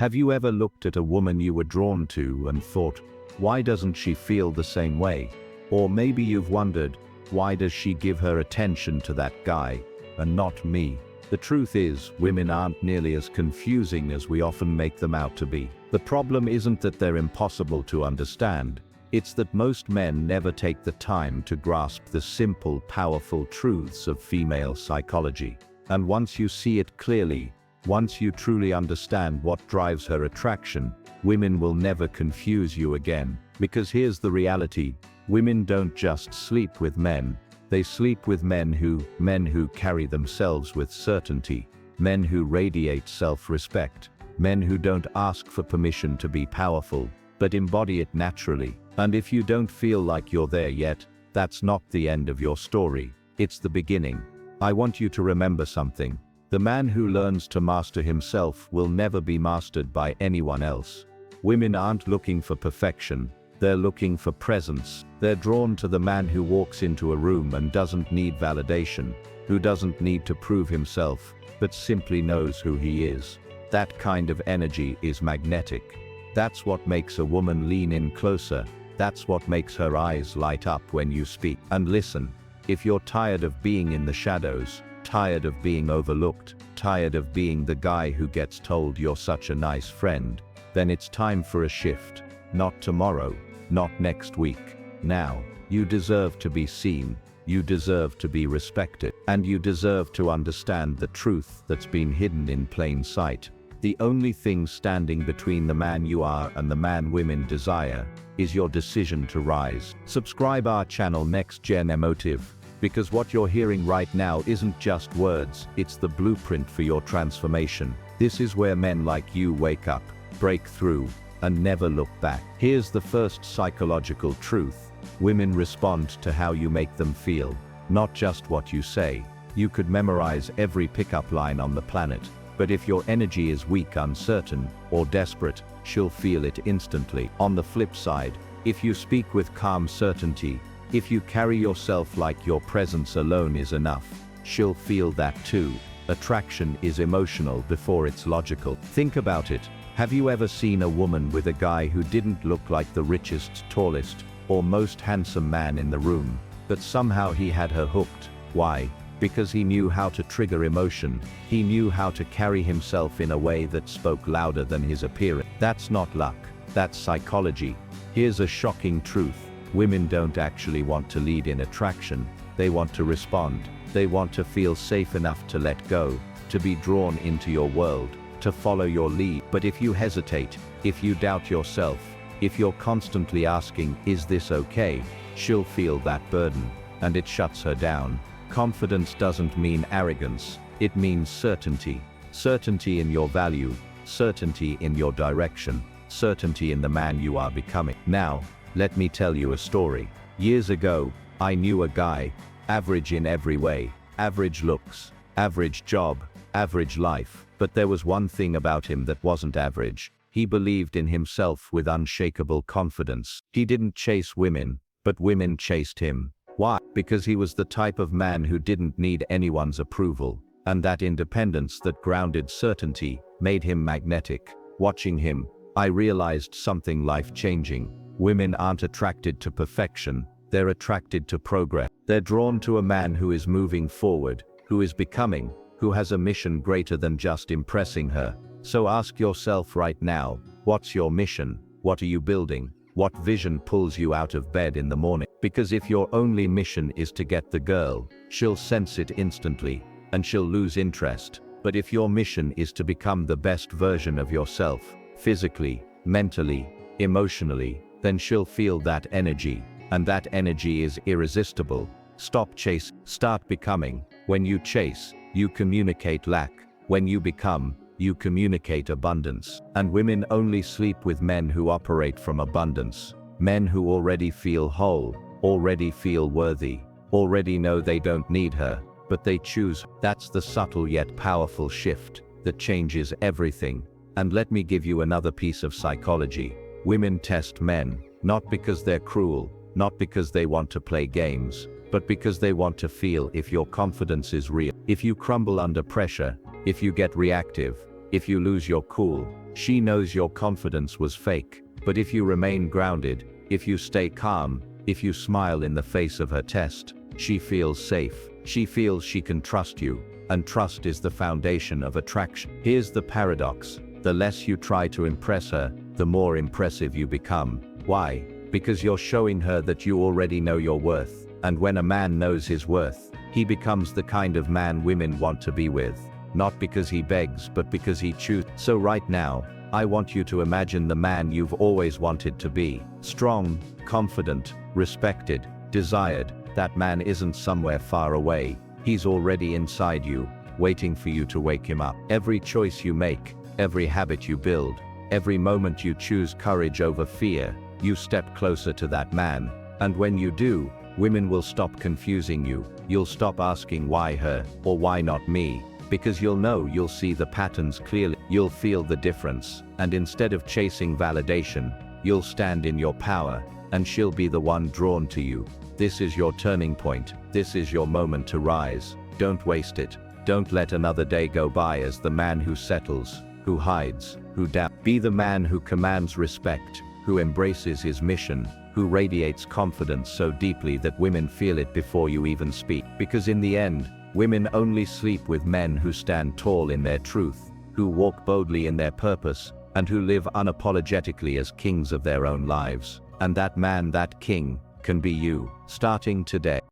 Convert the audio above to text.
Have you ever looked at a woman you were drawn to and thought, why doesn't she feel the same way? Or maybe you've wondered, why does she give her attention to that guy, and not me? The truth is, women aren't nearly as confusing as we often make them out to be. The problem isn't that they're impossible to understand, it's that most men never take the time to grasp the simple, powerful truths of female psychology. And once you see it clearly, once you truly understand what drives her attraction, women will never confuse you again. Because here's the reality, women don't just sleep with men, they sleep with men who carry themselves with certainty, men who radiate self-respect, men who don't ask for permission to be powerful, but embody it naturally. And if you don't feel like you're there yet, that's not the end of your story, it's the beginning. I want you to remember something. The man who learns to master himself will never be mastered by anyone else. Women aren't looking for perfection, they're looking for presence. They're drawn to the man who walks into a room and doesn't need validation, who doesn't need to prove himself, but simply knows who he is. That kind of energy is magnetic. That's what makes a woman lean in closer. That's what makes her eyes light up when you speak. And listen, if you're tired of being in the shadows, tired of being overlooked, tired of being the guy who gets told you're such a nice friend, then it's time for a shift. Not tomorrow, not next week. Now, you deserve to be seen, you deserve to be respected, and you deserve to understand the truth that's been hidden in plain sight. The only thing standing between the man you are and the man women desire is your decision to rise. Subscribe our channel Next Gen Emotive, because what you're hearing right now isn't just words, it's the blueprint for your transformation. This is where men like you wake up, break through, and never look back. Here's the first psychological truth. Women respond to how you make them feel, not just what you say. You could memorize every pickup line on the planet, but if your energy is weak, uncertain, or desperate, she'll feel it instantly. On the flip side, if you speak with calm certainty, if you carry yourself like your presence alone is enough, she'll feel that too. Attraction is emotional before it's logical. Think about it. Have you ever seen a woman with a guy who didn't look like the richest, tallest, or most handsome man in the room, but somehow he had her hooked? Why? Because he knew how to trigger emotion, he knew how to carry himself in a way that spoke louder than his appearance. That's not luck, that's psychology. Here's a shocking truth. Women don't actually want to lead in attraction, they want to respond. They want to feel safe enough to let go, to be drawn into your world, to follow your lead. But if you hesitate, if you doubt yourself, if you're constantly asking, is this okay, she'll feel that burden, and it shuts her down. Confidence doesn't mean arrogance, it means certainty. Certainty in your value, certainty in your direction, certainty in the man you are becoming. Now, let me tell you a story. Years ago, I knew a guy, average in every way, average looks, average job, average life, but there was one thing about him that wasn't average. He believed in himself with unshakable confidence. He didn't chase women, but women chased him. Why? Because he was the type of man who didn't need anyone's approval, and that independence, that grounded certainty, made him magnetic. Watching him, I realized something life-changing. Women aren't attracted to perfection, they're attracted to progress. They're drawn to a man who is moving forward, who is becoming, who has a mission greater than just impressing her. So ask yourself right now, what's your mission? What are you building? What vision pulls you out of bed in the morning? Because if your only mission is to get the girl, she'll sense it instantly, and she'll lose interest. But if your mission is to become the best version of yourself, physically, mentally, emotionally, then she'll feel that energy, and that energy is irresistible. Stop chasing, start becoming. When you chase, you communicate lack. When you become, you communicate abundance. And women only sleep with men who operate from abundance. Men who already feel whole, already feel worthy, already know they don't need her, but they choose. That's the subtle yet powerful shift that changes everything. And let me give you another piece of psychology. Women test men, not because they're cruel, not because they want to play games, but because they want to feel if your confidence is real. If you crumble under pressure, if you get reactive, if you lose your cool, She knows your confidence was fake, but if you remain grounded, if you stay calm, if you smile in the face of her test, she feels safe. She feels she can trust you, and trust is the foundation of attraction. Here's the paradox: the less you try to impress her, the more impressive you become. Why? Because you're showing her that you already know your worth, and when a man knows his worth, he becomes the kind of man women want to be with. Not because he begs, but because he chooses. So right now, I want you to imagine the man you've always wanted to be. Strong, confident, respected, desired. That man isn't somewhere far away. He's already inside you, waiting for you to wake him up. Every choice you make, every habit you build, every moment you choose courage over fear, you step closer to that man. And when you do, women will stop confusing you. You'll stop asking why her, or why not me, because you'll see the patterns clearly. You'll feel the difference, and instead of chasing validation, you'll stand in your power, and she'll be the one drawn to you. This is your turning point. This is your moment to rise. Don't waste it. Don't let another day go by as the man who settles, who hides, who doubts. Be the man who commands respect, who embraces his mission, who radiates confidence so deeply that women feel it before you even speak. Because in the end, women only sleep with men who stand tall in their truth, who walk boldly in their purpose, and who live unapologetically as kings of their own lives. And that man, that king, can be you, starting today.